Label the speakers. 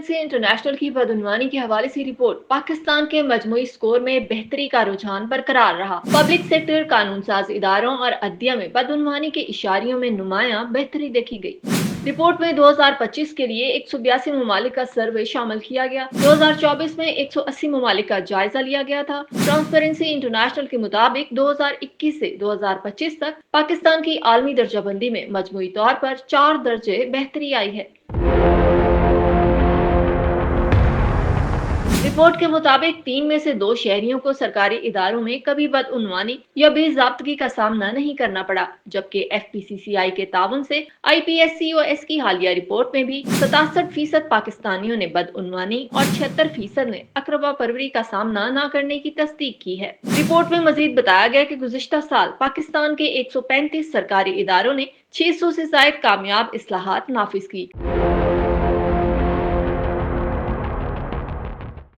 Speaker 1: Transparency international کی بدعنوانی کے حوالے سے رپورٹ پاکستان کے مجموعی سکور میں بہتری کا رجحان برقرار رہا۔ پبلک سیکٹر، قانون ساز اداروں اور عدلیہ میں بدعنوانی کے اشاریوں میں نمایاں بہتری دیکھی گئی۔ رپورٹ میں 2025 کے لیے 182 ممالک کا سروے شامل کیا گیا۔ 2024 میں 180 ممالک کا جائزہ لیا گیا تھا۔ ٹرانسپیرنسی انٹرنیشنل کے مطابق 2021 سے 2025 تک پاکستان کی عالمی درجہ بندی میں مجموعی طور پر 4 درجے بہتری آئی ہے۔ رپورٹ کے مطابق 3 میں سے 2 شہریوں کو سرکاری اداروں میں کبھی بدعنوانی یا بے ضابطگی کا سامنا نہیں کرنا پڑا، جبکہ ایف پی سی سی آئی کے تعاون سے آئی P S C O S کی حالیہ رپورٹ میں بھی 67% پاکستانیوں نے بدعنوانی اور 76% نے اقربا پروری کا سامنا نہ کرنے کی تصدیق کی ہے۔ رپورٹ میں مزید بتایا گیا کہ گزشتہ سال پاکستان کے 135 سرکاری اداروں نے 600 سے زائد کامیاب اصلاحات نافذ کی۔